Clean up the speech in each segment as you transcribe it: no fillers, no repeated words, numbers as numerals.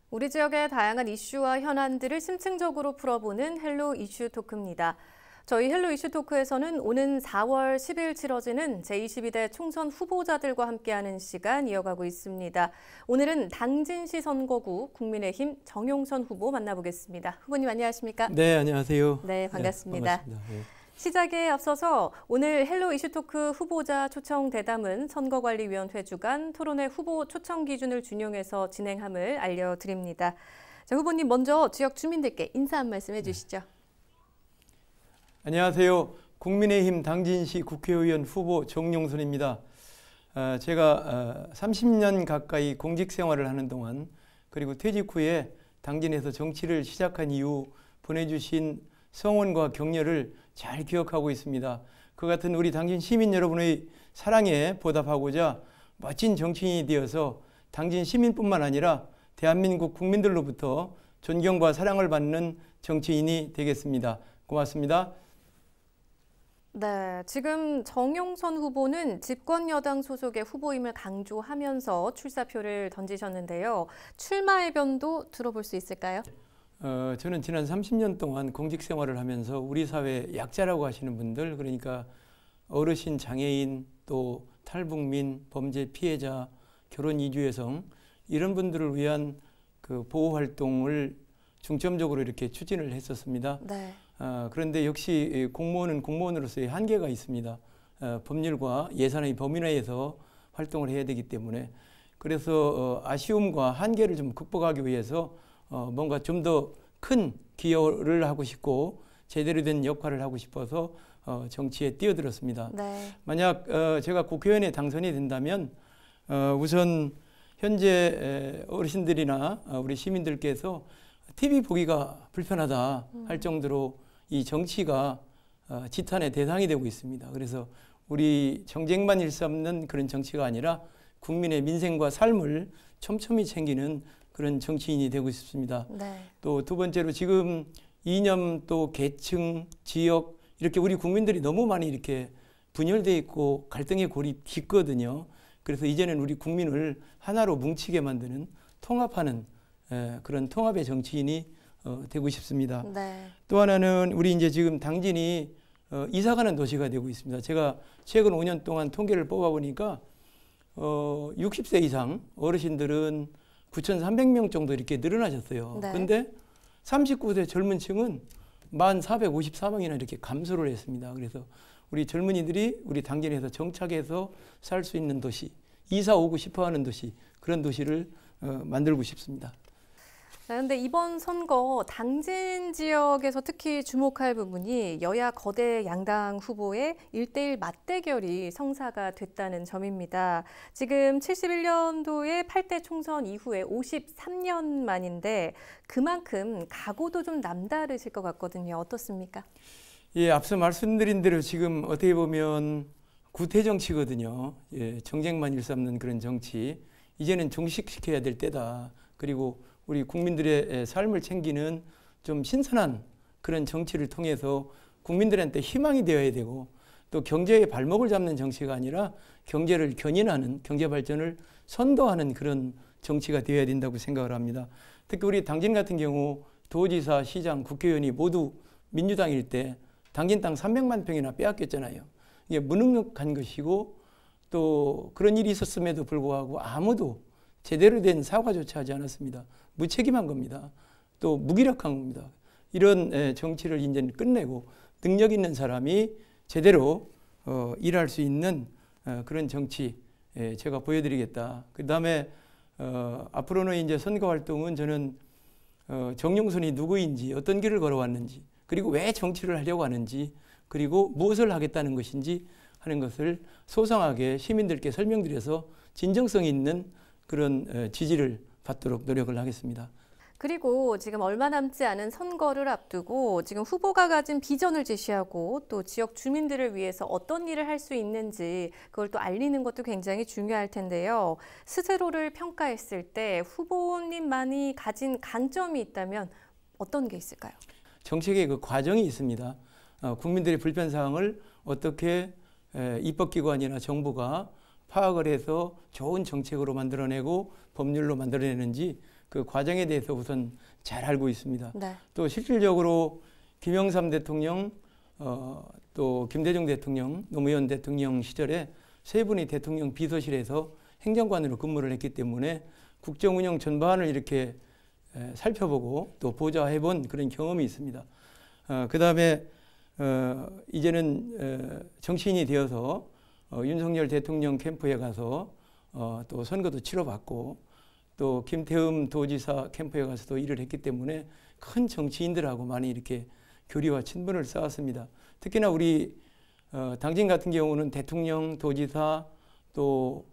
우리 지역의 다양한 이슈와 현안들을 심층적으로 풀어보는 헬로 이슈 토크입니다. 저희 헬로 이슈 토크에서는 오는 4월 10일 치러지는 제22대 총선 후보자들과 함께하는 시간 이어가고 있습니다. 오늘은 당진시 선거구 국민의힘 정용선 후보 만나보겠습니다. 후보님 안녕하십니까? 네, 안녕하세요. 네, 반갑습니다. 네, 반갑습니다. 네. 시작에 앞서서 오늘 헬로 이슈 토크 후보자 초청 대담은 선거관리위원회 주관 토론회 후보 초청 기준을 준용해서 진행함을 알려드립니다. 자, 후보님 먼저 지역 주민들께 인사 한 말씀 해주시죠. 안녕하세요. 국민의힘 당진시 국회의원 후보 정용선입니다. 제가 30년 가까이 공직 생활을 하는 동안 그리고 퇴직 후에 당진에서 정치를 시작한 이후 보내주신 성원과 격려를 잘 기억하고 있습니다. 그 같은 우리 당진 시민 여러분의 사랑에 보답하고자 멋진 정치인이 되어서 당진 시민뿐만 아니라 대한민국 국민들로부터 존경과 사랑을 받는 정치인이 되겠습니다. 고맙습니다. 네, 지금 정용선 후보는 집권여당 소속의 후보임을 강조하면서 출사표를 던지셨는데요. 출마 의견도 들어볼 수 있을까요? 저는 지난 30년 동안 공직 생활을 하면서 우리 사회 약자라고 하시는 분들, 그러니까 어르신, 장애인, 또 탈북민, 범죄 피해자, 결혼 이주 여성 이런 분들을 위한 그 보호 활동을 중점적으로 이렇게 추진을 했었습니다. 네. 그런데 역시 공무원은 공무원으로서의 한계가 있습니다. 법률과 예산의 범위 내에서 활동을 해야 되기 때문에 그래서 아쉬움과 한계를 좀 극복하기 위해서 뭔가 좀 더 큰 기여를 하고 싶고 제대로 된 역할을 하고 싶어서 정치에 뛰어들었습니다. 네. 만약 제가 국회의원에 당선이 된다면 우선 현재 어르신들이나 우리 시민들께서 TV 보기가 불편하다 할 정도로 이 정치가 지탄의 대상이 되고 있습니다. 그래서 우리 정쟁만 일삼는 그런 정치가 아니라 국민의 민생과 삶을 촘촘히 챙기는 그런 정치인이 되고 싶습니다. 네. 또 두 번째로 지금 이념 또 계층, 지역 이렇게 우리 국민들이 너무 많이 이렇게 분열되어 있고 갈등의 골이 깊거든요. 그래서 이제는 우리 국민을 하나로 뭉치게 만드는 통합하는 그런 통합의 정치인이 되고 싶습니다. 네. 또 하나는 우리 이제 지금 당진이 이사가는 도시가 되고 있습니다. 제가 최근 5년 동안 통계를 뽑아보니까 60세 이상 어르신들은 9,300명 정도 이렇게 늘어나셨어요. 네. 그런데 39세 젊은 층은 1,454명이나 이렇게 감소를 했습니다. 그래서 우리 젊은이들이 우리 당진에서 정착해서 살 수 있는 도시, 이사 오고 싶어 하는 도시, 그런 도시를 만들고 싶습니다. 그런데 이번 선거 당진 지역에서 특히 주목할 부분이 여야 거대 양당 후보의 1대1 맞대결이 성사가 됐다는 점입니다. 지금 71년도에 8대 총선 이후에 53년 만인데 그만큼 각오도 좀 남다르실 것 같거든요. 어떻습니까? 예, 앞서 말씀드린 대로 지금 어떻게 보면 구태 정치거든요. 예, 정쟁만 일삼는 그런 정치. 이제는 종식시켜야 될 때다. 그리고 우리 국민들의 삶을 챙기는 좀 신선한 그런 정치를 통해서 국민들한테 희망이 되어야 되고 또 경제의 발목을 잡는 정치가 아니라 경제를 견인하는 경제 발전을 선도하는 그런 정치가 되어야 된다고 생각을 합니다. 특히 우리 당진 같은 경우 도지사, 시장, 국회의원이 모두 민주당일 때 당진 땅 300만 평이나 빼앗겼잖아요. 이게 무능력한 것이고 또 그런 일이 있었음에도 불구하고 아무도 제대로 된 사과조차 하지 않았습니다. 무책임한 겁니다. 또 무기력한 겁니다. 이런 정치를 이제는 끝내고 능력 있는 사람이 제대로 일할 수 있는 그런 정치 제가 보여드리겠다. 그 다음에 앞으로는 이제 선거 활동은 저는 정용선이 누구인지 어떤 길을 걸어왔는지 그리고 왜 정치를 하려고 하는지 그리고 무엇을 하겠다는 것인지 하는 것을 소상하게 시민들께 설명드려서 진정성 있는 그런 지지를 받도록 노력을 하겠습니다. 그리고 지금 얼마 남지 않은 선거를 앞두고 지금 후보가 가진 비전을 제시하고 또 지역 주민들을 위해서 어떤 일을 할 수 있는지 그걸 또 알리는 것도 굉장히 중요할 텐데요. 스스로를 평가했을 때 후보님만이 가진 강점이 있다면 어떤 게 있을까요? 정책의 그 과정이 있습니다. 국민들의 불편사항을 어떻게 입법기관이나 정부가 파악을 해서 좋은 정책으로 만들어내고 법률로 만들어내는지 그 과정에 대해서 우선 잘 알고 있습니다. 네. 또 실질적으로 김영삼 대통령, 또 김대중 대통령, 노무현 대통령 시절에 세 분이 대통령 비서실에서 행정관으로 근무를 했기 때문에 국정 운영 전반을 이렇게 살펴보고 또 보좌해본 그런 경험이 있습니다. 그 다음에 이제는 정치인이 되어서 윤석열 대통령 캠프에 가서 또 선거도 치러봤고 또 김태흠 도지사 캠프에 가서도 일을 했기 때문에 큰 정치인들하고 많이 이렇게 교류와 친분을 쌓았습니다. 특히나 우리 당진 같은 경우는 대통령, 도지사, 또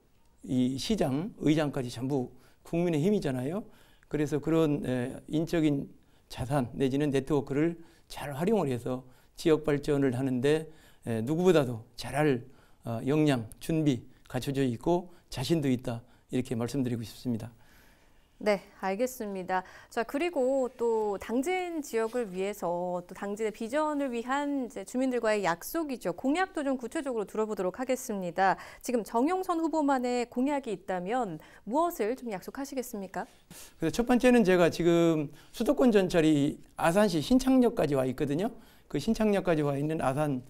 이 시장, 의장까지 전부 국민의 힘이잖아요. 그래서 그런 인적인 자산 내지는 네트워크를 잘 활용을 해서 지역 발전을 하는데 누구보다도 잘할 역량, 준비 갖춰져 있고 자신도 있다. 이렇게 말씀드리고 싶습니다. 네, 알겠습니다. 자, 그리고 또 당진 지역을 위해서 또 당진의 비전을 위한 이제 주민들과의 약속이죠. 공약도 좀 구체적으로 들어보도록 하겠습니다. 지금 정용선 후보만의 공약이 있다면 무엇을 좀 약속하시겠습니까? 그래서 첫 번째는 제가 지금 수도권 전철이 아산시 신창역까지 와 있거든요. 그 신창역까지 와 있는 아산역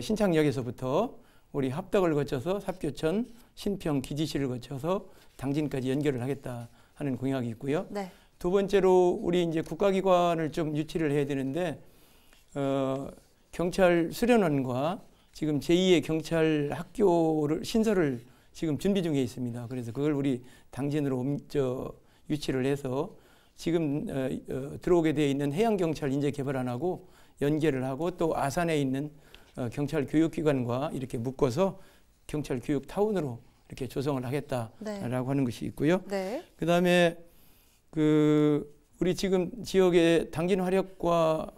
신창역에서부터 우리 합덕을 거쳐서 삽교천, 신평, 기지시를 거쳐서 당진까지 연결을 하겠다 하는 공약이 있고요. 네. 두 번째로 우리 이제 국가기관을 좀 유치를 해야 되는데 경찰 수련원과 지금 제2의 경찰 학교를 신설을 지금 준비 중에 있습니다. 그래서 그걸 우리 당진으로 유치를 해서 지금 들어오게 되어 있는 해양경찰 인재개발안하고 연계를 하고 또 아산에 있는 경찰 교육기관과 이렇게 묶어서 경찰 교육타운으로 이렇게 조성을 하겠다라고 네. 하는 것이 있고요. 네. 그다음에 우리 지금 지역의 당진 화력과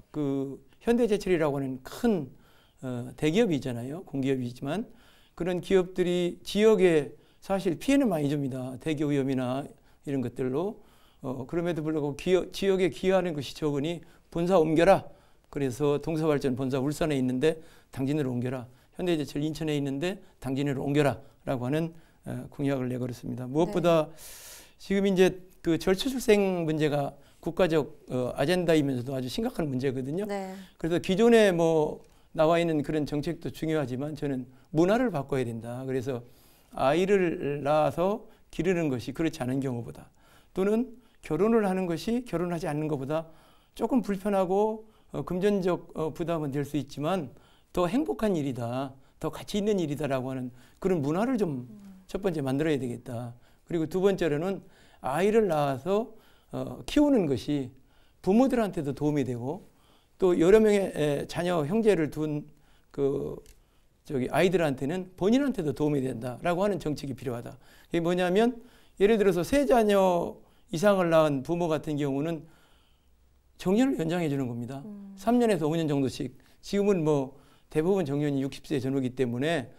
현대제철이라고 하는 큰 대기업이 있잖아요. 공기업이지만 그런 기업들이 지역에 사실 피해는 많이 줍니다. 대기 오염이나 이런 것들로 그럼에도 불구하고 지역에 기여하는 것이 적으니 본사 옮겨라. 그래서 동서발전 본사 울산에 있는데 당진으로 옮겨라. 현대제철 인천에 있는데 당진으로 옮겨라. 라고 하는 공약을 내걸었습니다. 무엇보다 네. 지금 이제 그 절초출생 문제가 국가적 아젠다이면서도 아주 심각한 문제거든요. 네. 그래서 기존에 뭐 나와 있는 그런 정책도 중요하지만 저는 문화를 바꿔야 된다. 그래서 아이를 낳아서 기르는 것이 그렇지 않은 경우보다 또는 결혼을 하는 것이 결혼하지 않는 것보다 조금 불편하고 금전적 부담은 될 수 있지만 더 행복한 일이다. 더 가치 있는 일이다라고 하는 그런 문화를 좀 첫 번째 만들어야 되겠다. 그리고 두 번째로는 아이를 낳아서 키우는 것이 부모들한테도 도움이 되고 또 여러 명의 자녀 형제를 둔 아이들한테는 본인한테도 도움이 된다라고 하는 정책이 필요하다. 이게 뭐냐면 예를 들어서 세 자녀 이상을 낳은 부모 같은 경우는 정년을 연장해 주는 겁니다. 3년에서 5년 정도씩. 지금은 뭐 대부분 정년이 60세 전후기 때문에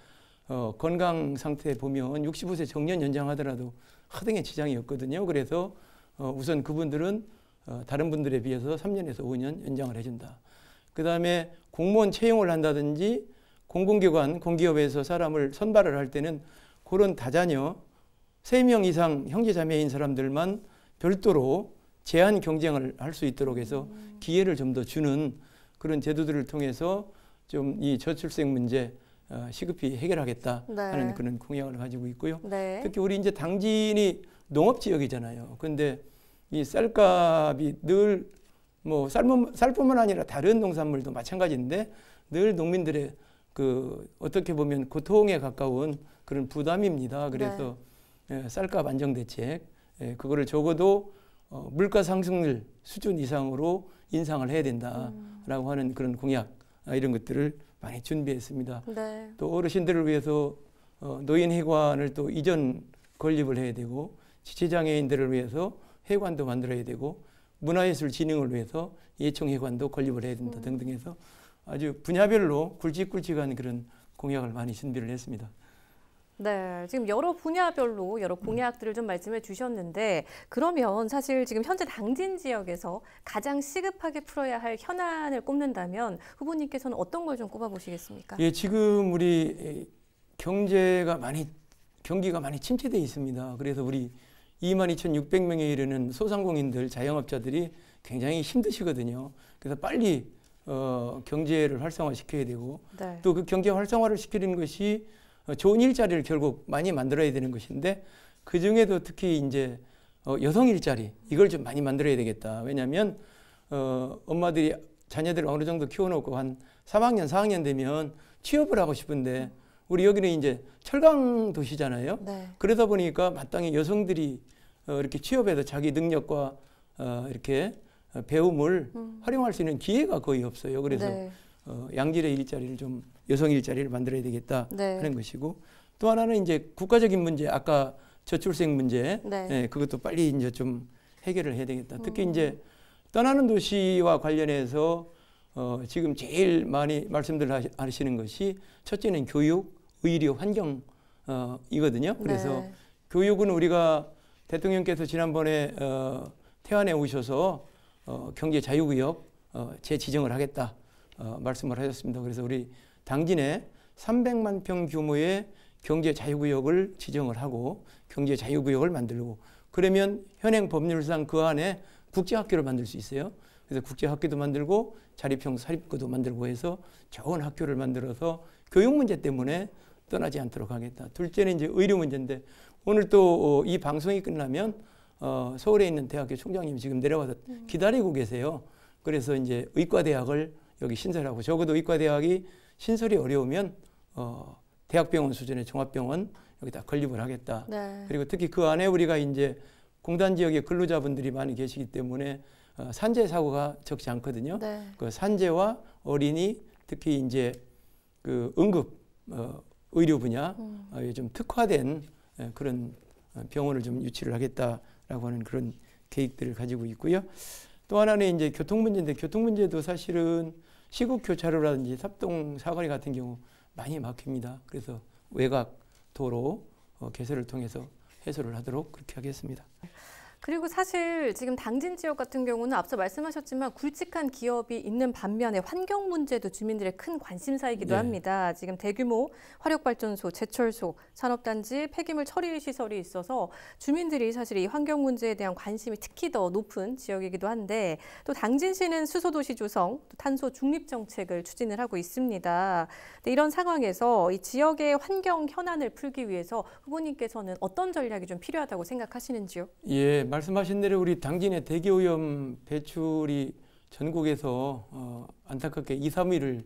건강 상태 보면 65세 정년 연장하더라도 하등의 지장이 없거든요. 그래서 우선 그분들은 다른 분들에 비해서 3년에서 5년 연장을 해준다. 그 다음에 공무원 채용을 한다든지 공공기관, 공기업에서 사람을 선발을 할 때는 그런 다자녀 3명 이상 형제자매인 사람들만 별도로 제한 경쟁을 할 수 있도록 해서 기회를 좀 더 주는 그런 제도들을 통해서 좀 이 저출생 문제 시급히 해결하겠다 네. 하는 그런 공약을 가지고 있고요. 네. 특히 우리 이제 당진이 농업 지역이잖아요. 그런데 이 쌀값이 늘 뭐 쌀뿐만 아니라 다른 농산물도 마찬가지인데 늘 농민들의 어떻게 보면 고통에 가까운 그런 부담입니다. 그래서 네. 쌀값 안정 대책 그거를 적어도 물가 상승률 수준 이상으로 인상을 해야 된다라고 하는 그런 공약 이런 것들을 많이 준비했습니다. 네. 또 어르신들을 위해서 노인회관을 또 이전 건립을 해야 되고 지체장애인들을 위해서 회관도 만들어야 되고 문화예술 진흥을 위해서 예청회관도 건립을 해야 된다 등등 해서 아주 분야별로 굵직굵직한 그런 공약을 많이 준비를 했습니다. 네, 지금 여러 분야별로 여러 공약들을 좀 말씀해 주셨는데 그러면 사실 지금 현재 당진 지역에서 가장 시급하게 풀어야 할 현안을 꼽는다면 후보님께서는 어떤 걸 좀 꼽아보시겠습니까? 예, 지금 우리 경기가 많이 침체되어 있습니다. 그래서 우리 22,600명에 이르는 소상공인들, 자영업자들이 굉장히 힘드시거든요. 그래서 빨리 경제를 활성화시켜야 되고 네. 또 그 경제 활성화를 시키는 것이 좋은 일자리를 결국 많이 만들어야 되는 것인데 그 중에도 특히 이제 여성 일자리 이걸 좀 많이 만들어야 되겠다. 왜냐하면 엄마들이 자녀들을 어느 정도 키워놓고 한 3학년, 4학년 되면 취업을 하고 싶은데 우리 여기는 이제 철강 도시잖아요. 네. 그러다 보니까 마땅히 여성들이 이렇게 취업해서 자기 능력과 이렇게 배움을 활용할 수 있는 기회가 거의 없어요. 그래서 네. 양질의 일자리를 좀 여성 일자리를 만들어야 되겠다 네. 하는 것이고 또 하나는 이제 국가적인 문제 아까 저출생 문제 네. 예, 그것도 빨리 이제 좀 해결을 해야 되겠다. 특히 이제 떠나는 도시와 관련해서 지금 제일 많이 말씀들 하시는 것이 첫째는 교육, 의료, 환경 이거든요. 그래서 네. 교육은 우리가 대통령께서 지난번에 태안에 오셔서 경제 자유구역 재지정을 하겠다 말씀을 하셨습니다. 그래서 우리 당진에 300만 평 규모의 경제 자유구역을 지정을 하고 경제 자유구역을 만들고 그러면 현행 법률상 그 안에 국제학교를 만들 수 있어요. 그래서 국제학교도 만들고 자립형 사립고도 만들고 해서 좋은 학교를 만들어서 교육 문제 때문에 떠나지 않도록 하겠다. 둘째는 이제 의료 문제인데 오늘 또 이 방송이 끝나면 서울에 있는 대학교 총장님이 지금 내려와서 기다리고 계세요. 그래서 이제 의과대학을 여기 신설하고 적어도 의과대학이 신설이 어려우면 대학병원 수준의 종합병원 여기다 건립을 하겠다. 네. 그리고 특히 그 안에 우리가 이제 공단 지역에 근로자분들이 많이 계시기 때문에 산재 사고가 적지 않거든요. 네. 그 산재와 어린이 특히 이제 그 응급 의료 분야 좀 특화된 그런 병원을 좀 유치를 하겠다라고 하는 그런 계획들을 가지고 있고요. 또 하나는 이제 교통 문제인데 교통 문제도 사실은 시국 교차로라든지 삽동 사거리 같은 경우 많이 막힙니다. 그래서 외곽 도로 개설을 통해서 해소를 하도록 그렇게 하겠습니다. 그리고 사실 지금 당진 지역 같은 경우는 앞서 말씀하셨지만 굵직한 기업이 있는 반면에 환경 문제도 주민들의 큰 관심사이기도 네. 합니다. 지금 대규모 화력발전소, 제철소, 산업단지, 폐기물 처리 시설이 있어서 주민들이 사실 이 환경 문제에 대한 관심이 특히 더 높은 지역이기도 한데 또 당진시는 수소도시 조성, 또 탄소 중립 정책을 추진을 하고 있습니다. 근데 이런 상황에서 이 지역의 환경 현안을 풀기 위해서 후보님께서는 어떤 전략이 좀 필요하다고 생각하시는지요? 예, 말씀하신 대로 우리 당진의 대기오염 배출이 전국에서 안타깝게 2, 3위를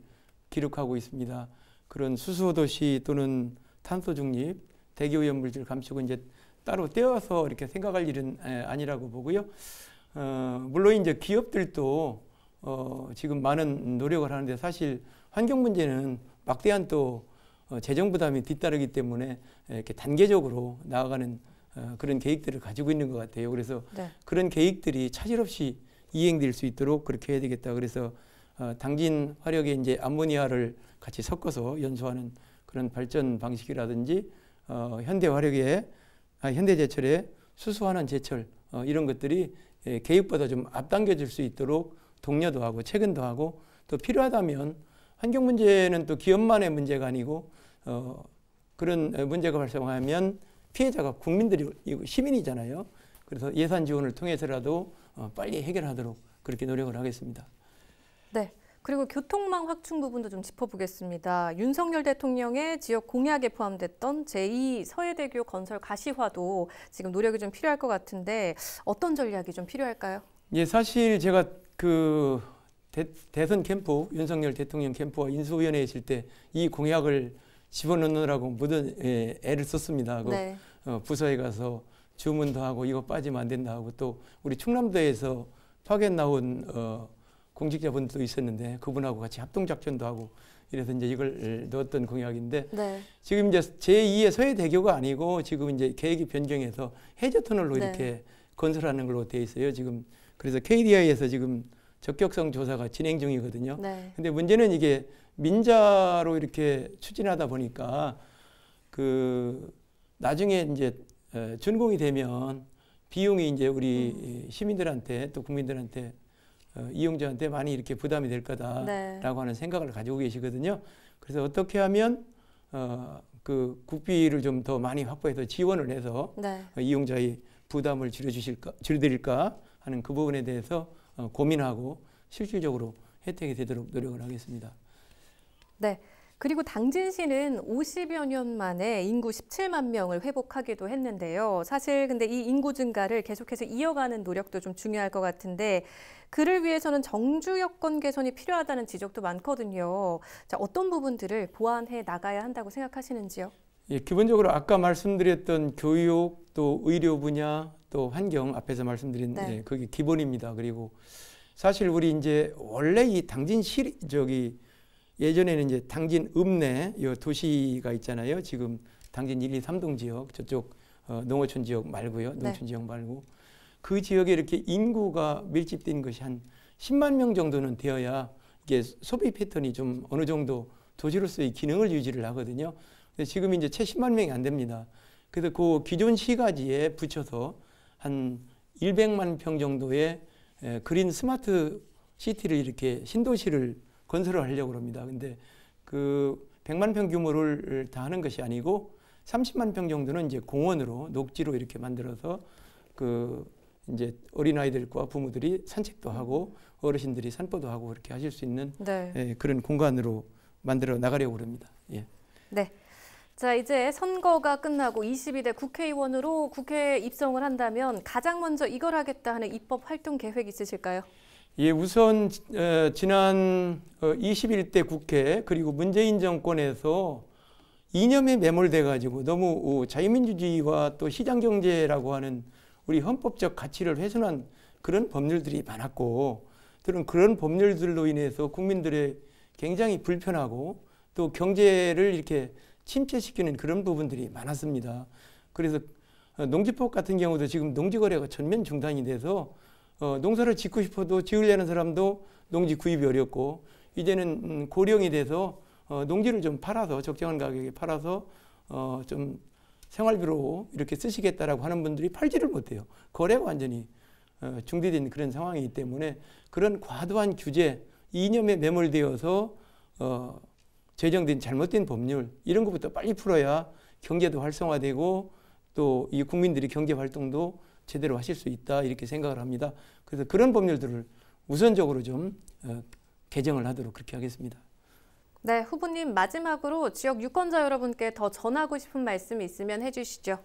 기록하고 있습니다. 그런 수소도시 또는 탄소 중립, 대기오염 물질 감축은 이제 따로 떼어서 이렇게 생각할 일은 아니라고 보고요. 물론 이제 기업들도 지금 많은 노력을 하는데 사실 환경 문제는 막대한 또 재정 부담이 뒤따르기 때문에 이렇게 단계적으로 나아가는 그런 계획들을 가지고 있는 것 같아요. 그래서 네. 그런 계획들이 차질 없이 이행될 수 있도록 그렇게 해야 되겠다. 그래서 당진 화력에 이제 암모니아를 같이 섞어서 연소하는 그런 발전 방식이라든지 현대 화력에 현대제철에 수소환원 제철 이런 것들이 계획보다 좀 앞당겨질 수 있도록 독려도 하고 체근도 하고 또 필요하다면 환경 문제는 또 기업만의 문제가 아니고 그런 문제가 발생하면 피해자가 국민들이 시민이잖아요. 그래서 예산 지원을 통해서라도 빨리 해결하도록 그렇게 노력을 하겠습니다. 네. 그리고 교통망 확충 부분도 좀 짚어보겠습니다. 윤석열 대통령의 지역 공약에 포함됐던 제2 서해대교 건설 가시화도 지금 노력이 좀 필요할 것 같은데 어떤 전략이 좀 필요할까요? 예, 사실 제가 그 대선 캠프, 윤석열 대통령 캠프와 인수위원회에 있을 때 이 공약을 집어넣느라고 모든 애를 썼습니다. 네. 부서에 가서 주문도 하고 이거 빠지면 안 된다 하고 또 우리 충남도에서 파견 나온 공직자분도 있었는데 그분하고 같이 합동작전도 하고 이래서 이제 이걸 넣었던 공약인데 네. 지금 이제 제2의 서해대교가 아니고 지금 이제 계획이 변경해서 해저터널로 네. 이렇게 건설하는 걸로 돼 있어요. 지금 그래서 KDI에서 지금 적격성 조사가 진행 중이거든요. 네. 근데 문제는 이게 민자로 이렇게 추진하다 보니까 그 나중에 이제 준공이 되면 비용이 이제 우리 시민들한테 또 국민들한테 이용자한테 많이 이렇게 부담이 될 거다라고 네. 하는 생각을 가지고 계시거든요. 그래서 어떻게 하면 그 국비를 좀 더 많이 확보해서 지원을 해서 네. 이용자의 부담을 줄여드릴까 하는 그 부분에 대해서 고민하고 실질적으로 혜택이 되도록 노력을 하겠습니다. 네. 그리고 당진시는 50여 년 만에 인구 17만 명을 회복하기도 했는데요. 사실 근데 이 인구 증가를 계속해서 이어가는 노력도 좀 중요할 것 같은데 그를 위해서는 정주 여건 개선이 필요하다는 지적도 많거든요. 자, 어떤 부분들을 보완해 나가야 한다고 생각하시는지요? 예, 기본적으로 아까 말씀드렸던 교육, 또 의료 분야, 또 환경 앞에서 말씀드린 네. 예, 그게 기본입니다. 그리고 사실 우리 이제 원래 이 당진시 예전에는 이제 당진 읍내 요 도시가 있잖아요. 지금 당진 1, 2, 3동 지역 저쪽 농어촌 지역 말고요. 농촌 지역 말고 그 지역에 이렇게 인구가 밀집된 것이 한 10만 명 정도는 되어야 이게 소비 패턴이 좀 어느 정도 도시로서의 기능을 유지를 하거든요. 근데 지금 이제 채 10만 명이 안 됩니다. 그래서 그 기존 시가지에 붙여서 한 100만 평 정도의 그린 스마트 시티를 이렇게 신도시를 건설을 하려고 합니다. 근데 그 100만 평 규모를 다 하는 것이 아니고 30만 평 정도는 이제 공원으로 녹지로 이렇게 만들어서 그 이제 어린아이들과 부모들이 산책도 하고 어르신들이 산보도 하고 그렇게 하실 수 있는 네. 그런 공간으로 만들어 나가려고 합니다. 예. 네. 자, 이제 선거가 끝나고 22대 국회의원으로 국회에 입성을 한다면 가장 먼저 이걸 하겠다 하는 입법 활동 계획 있으실까요? 예, 우선 지난 21대 국회 그리고 문재인 정권에서 이념에 매몰돼 가지고 너무 자유민주주의와 또 시장경제라고 하는 우리 헌법적 가치를 훼손한 그런 법률들이 많았고 그런 법률들로 인해서 국민들의 굉장히 불편하고 또 경제를 이렇게 침체시키는 그런 부분들이 많았습니다. 그래서 농지법 같은 경우도 지금 농지거래가 전면 중단이 돼서 농사를 짓고 싶어도 지으려는 사람도 농지 구입이 어렵고 이제는 고령이 돼서 농지를 좀 팔아서 적정한 가격에 팔아서 좀 생활비로 이렇게 쓰시겠다라고 하는 분들이 팔지를 못해요. 거래가 완전히 중지된 그런 상황이기 때문에 그런 과도한 규제, 이념에 매몰되어서 제정된 잘못된 법률 이런 것부터 빨리 풀어야 경제도 활성화되고 또 이 국민들이 경제 활동도 제대로 하실 수 있다 이렇게 생각을 합니다. 그래서 그런 법률들을 우선적으로 좀 개정을 하도록 그렇게 하겠습니다. 네, 후보님 마지막으로 지역 유권자 여러분께 더 전하고 싶은 말씀 있으면 해주시죠.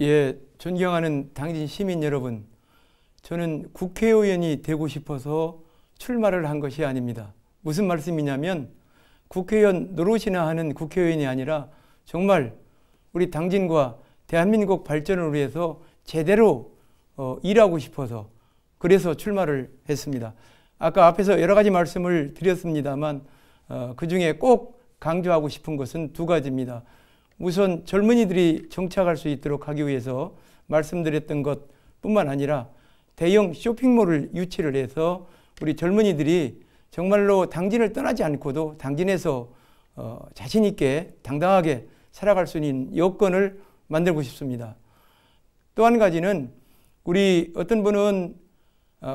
예, 존경하는 당진 시민 여러분, 저는 국회의원이 되고 싶어서 출마를 한 것이 아닙니다. 무슨 말씀이냐면 국회의원 노릇이나 하는 국회의원이 아니라 정말 우리 당진과 대한민국 발전을 위해서 제대로 일하고 싶어서 그래서 출마를 했습니다. 아까 앞에서 여러 가지 말씀을 드렸습니다만 그 중에 꼭 강조하고 싶은 것은 두 가지입니다. 우선 젊은이들이 정착할 수 있도록 하기 위해서 말씀드렸던 것뿐만 아니라 대형 쇼핑몰을 유치를 해서 우리 젊은이들이 정말로 당진을 떠나지 않고도 당진에서 자신 있게 당당하게 살아갈 수 있는 여건을 만들고 싶습니다. 또 한 가지는 우리 어떤 분은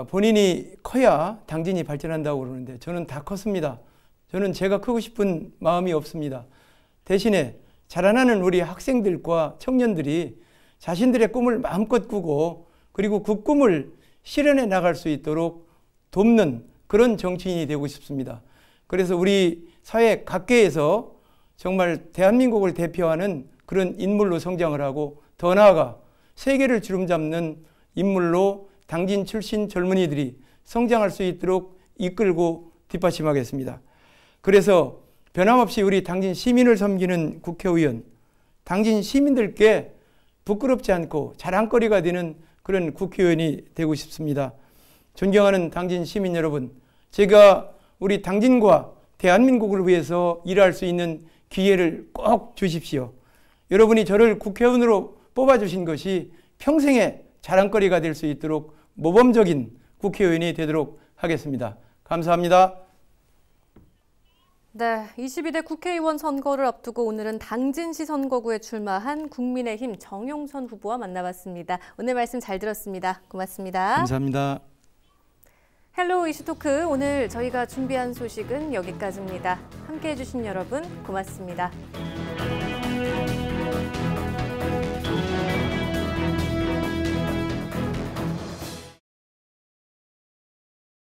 본인이 커야 당진이 발전한다고 그러는데 저는 다 컸습니다. 저는 제가 크고 싶은 마음이 없습니다. 대신에 자라나는 우리 학생들과 청년들이 자신들의 꿈을 마음껏 꾸고 그리고 그 꿈을 실현해 나갈 수 있도록 돕는 그런 정치인이 되고 싶습니다. 그래서 우리 사회 각계에서 정말 대한민국을 대표하는 그런 인물로 성장을 하고 더 나아가 세계를 주름잡는 인물로 당진 출신 젊은이들이 성장할 수 있도록 이끌고 뒷받침하겠습니다. 그래서 변함없이 우리 당진 시민을 섬기는 국회의원, 당진 시민들께 부끄럽지 않고 자랑거리가 되는 그런 국회의원이 되고 싶습니다. 존경하는 당진 시민 여러분, 제가 우리 당진과 대한민국을 위해서 일할 수 있는 기회를 꼭 주십시오. 여러분이 저를 국회의원으로 뽑아주신 것이 평생의 자랑거리가 될 수 있도록 모범적인 국회의원이 되도록 하겠습니다. 감사합니다. 네, 22대 국회의원 선거를 앞두고 오늘은 당진시 선거구에 출마한 국민의힘 정용선 후보와 만나봤습니다. 오늘 말씀 잘 들었습니다. 고맙습니다. 감사합니다. 헬로 이슈토크, 오늘 저희가 준비한 소식은 여기까지입니다. 함께해 주신 여러분 고맙습니다.